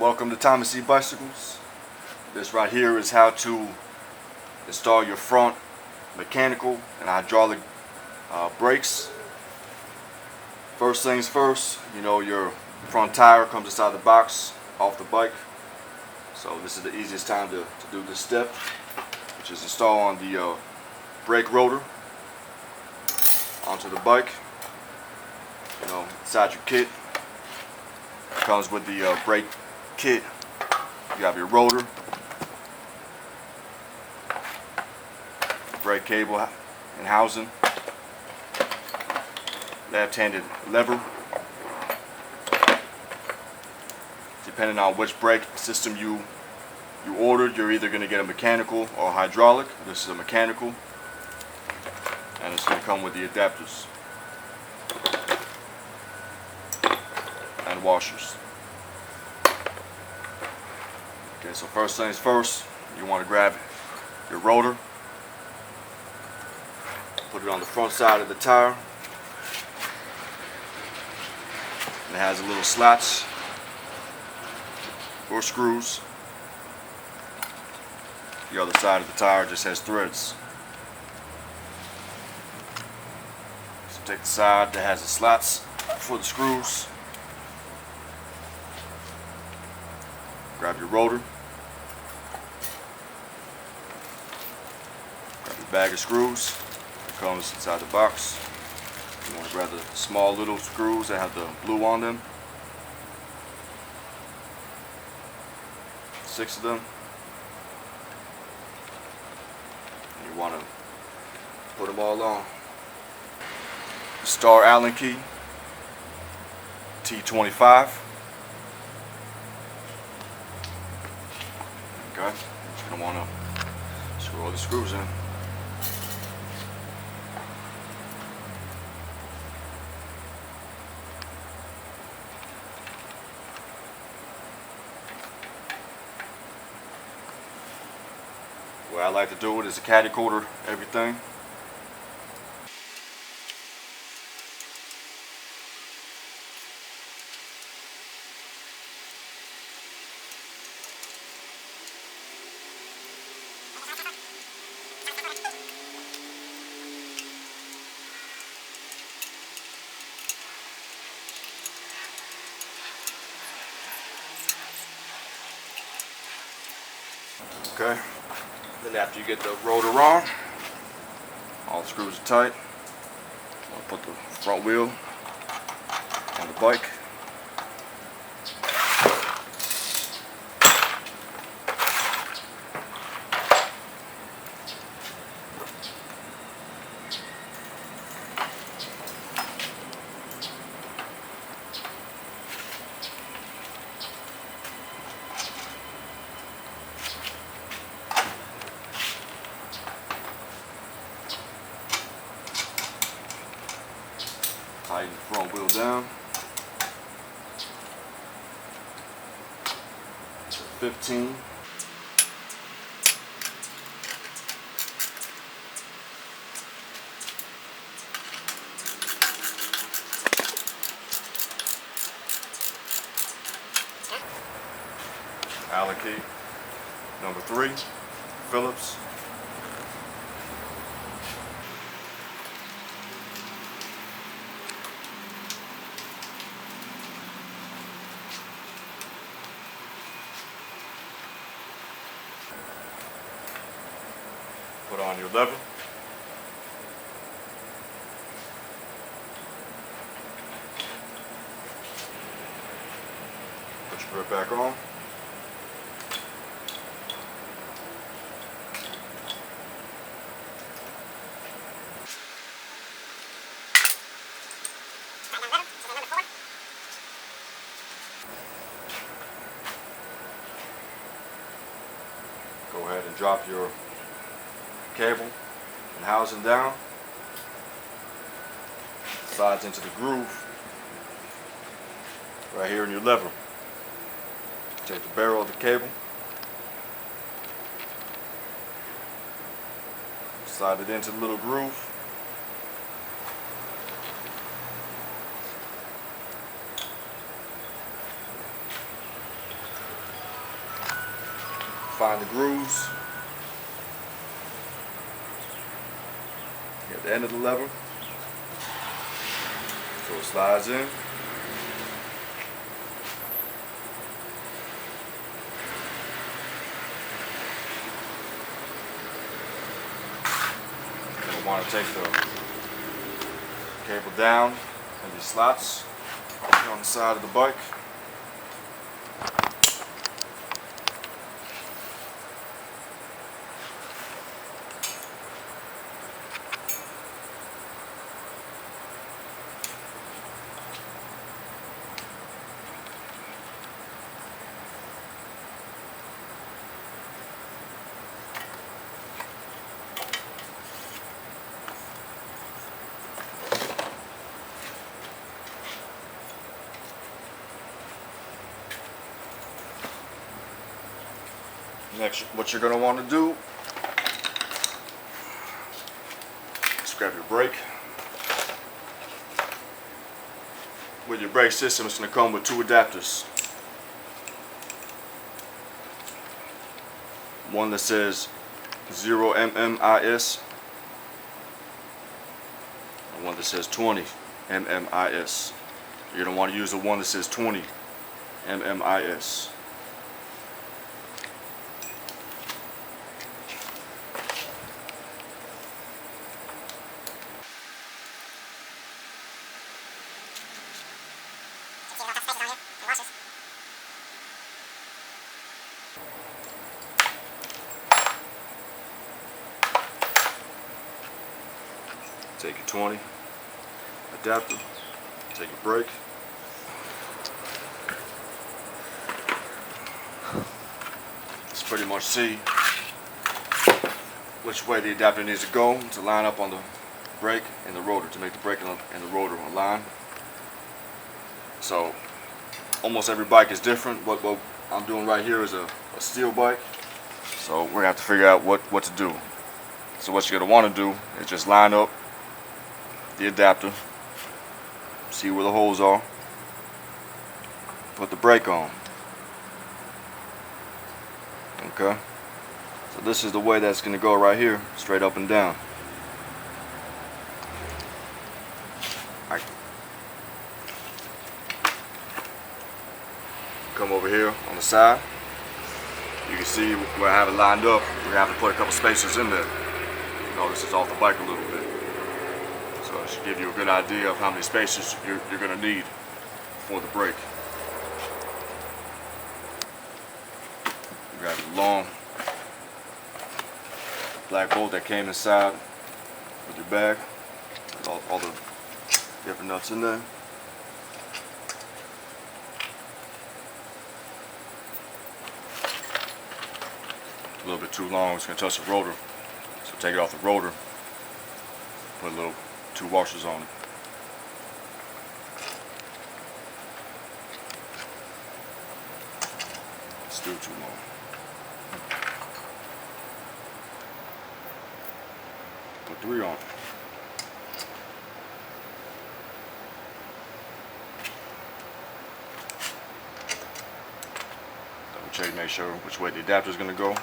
Welcome to TommiSea Bicycles. This right here is how to install your front mechanical and hydraulic brakes. First things first, your front tire comes inside the box off the bike. So this is the easiest time to do this step, which is install on the brake rotor onto the bike. Inside your kit, it comes with the brake kit. You have your rotor, brake cable and housing, left-handed lever. Depending on which brake system you ordered, you're either going to get a mechanical or hydraulic. This is a mechanical, and it's going to come with the adapters and washers. Okay, so first things first, you want to grab your rotor, put it on the front side of the tire, and it has a little slats or screws. The other side of the tire just has threads. So take the side that has the slats for the screws, grab your rotor, grab your bag of screws that comes inside the box. You want to grab the small little screws that have the blue on them. 6 of them. And you want to put them all on. Star Allen key T25. Okay, you're going to want to screw all the screws in. The way I like to do it is a caddy quarter everything. Okay. Then after you get the rotor on, all the screws are tight. I'll put the front wheel on the bike. Tighten the front wheel down to 15. Allen key number 3, Phillips. Put on your lever. Put your grip back on. Go ahead and drop your cable and housing down. Slides into the groove right here in your lever. Take the barrel of the cable, slide it into the little groove. Find the grooves at the end of the lever, so it slides in. You'll want to take the cable down in these slots on the side of the bike. Next, what you're going to want to do is grab your brake. With your brake system, it's going to come with two adapters. One that says 0 MMIS and one that says 20 MMIS. You're going to want to use the one that says 20 MMIS. Take your 20 adapter, take your brake. Just pretty much see which way the adapter needs to go to line up on the brake and the rotor, to make the brake and the rotor align. So almost every bike is different. What I'm doing right here is a steel bike, so we're gonna have to figure out what to do. So what you're gonna want to do is just line up the adapter, see where the holes are, put the brake on. Okay, so this is the way that's going to go right here, straight up and down. I come over here on the side, you can see where I have it lined up. We're going to have to put a couple spacers in there. Notice it's off the bike a little bit. So it should give you a good idea of how many spacers you're going to need for the brake. Grab the long black bolt that came inside with your bag, with all the different nuts in there. A little bit too long, it's going to touch the rotor. So take it off the rotor, put a little 2 washers on it. Still too long. Put 3 on. Double check, make sure which way the adapter is going to go.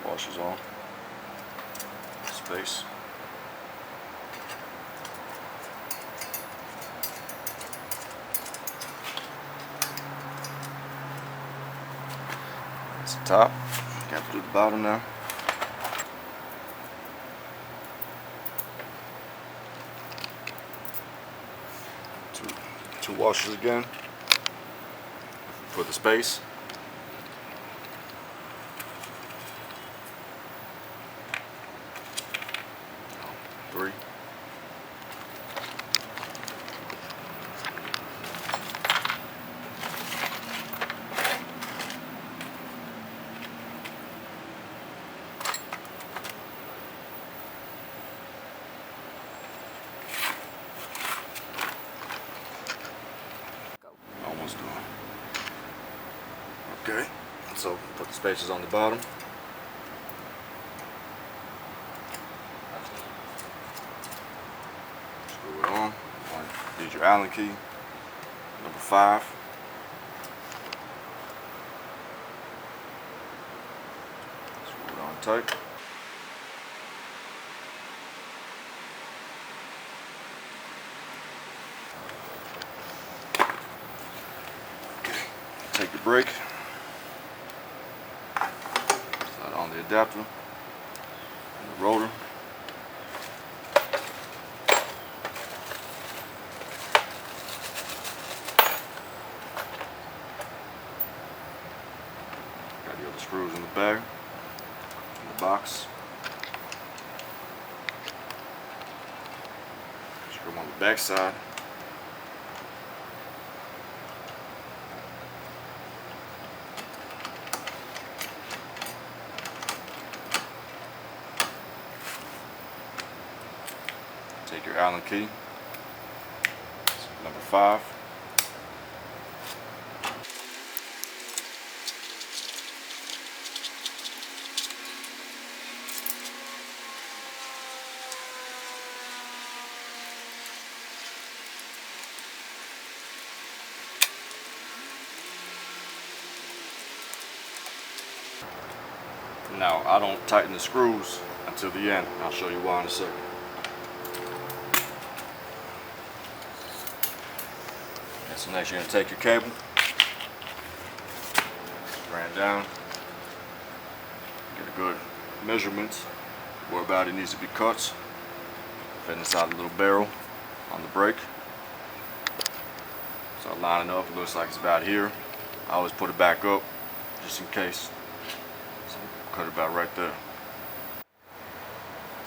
Washers on. Space. That's the top. Got to do the bottom now. Two washers again for the space. 3. So put the spacers on the bottom. Screw it on. Need your Allen key, number 5. Screw it on tight. Take your brake, slide on the adapter and the rotor. Got the other screws in the bag, in the box. Screw them on the back side. Take your Allen key, number 5. Now, I don't tighten the screws until the end. I'll show you why in a second. So next you're going to take your cable, strand down, get a good measurement where about it needs to be cut, fit inside the little barrel on the brake. So I line it up, it looks like it's about here. I always put it back up just in case, so cut it about right there.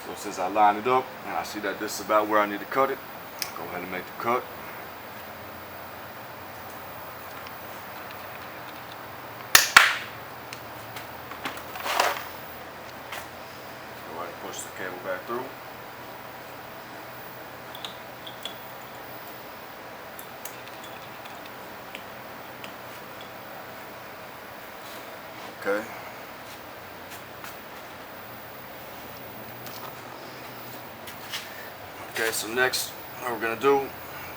So since I line it up and I see that this is about where I need to cut it, I'll go ahead and make the cut. Push the cable back through. Okay. Okay, so next what we're going to do,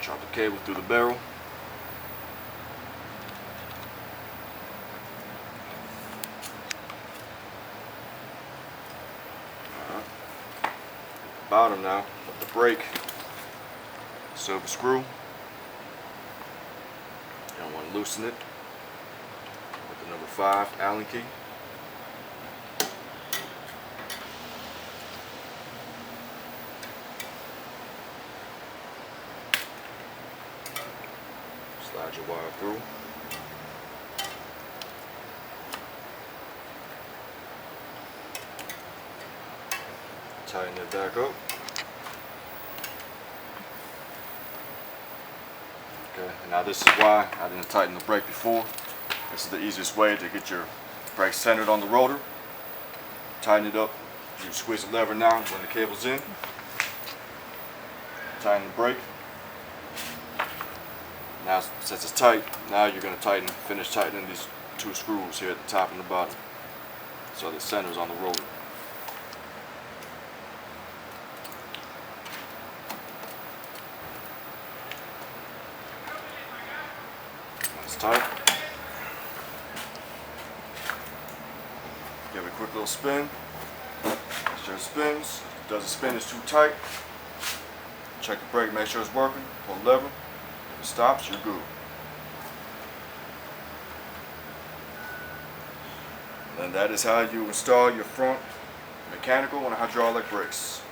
drop the cable through the barrel. Bottom now with the brake, silver screw. You don't want to loosen it with the number 5 Allen key. Slide your wire through. Tighten it back up. Okay, and now this is why I didn't tighten the brake before. This is the easiest way to get your brake centered on the rotor. Tighten it up. You squeeze the lever now when the cable's in. Tighten the brake. Now since it's tight, now you're going to finish tightening these 2 screws here at the top and the bottom, so the center's on the rotor. Tight. Give it a quick little spin. Make sure it spins. If it doesn't spin, it's too tight. Check the brake, make sure it's working. Pull the lever. If it stops, you're good. And that is how you install your front mechanical and hydraulic brakes.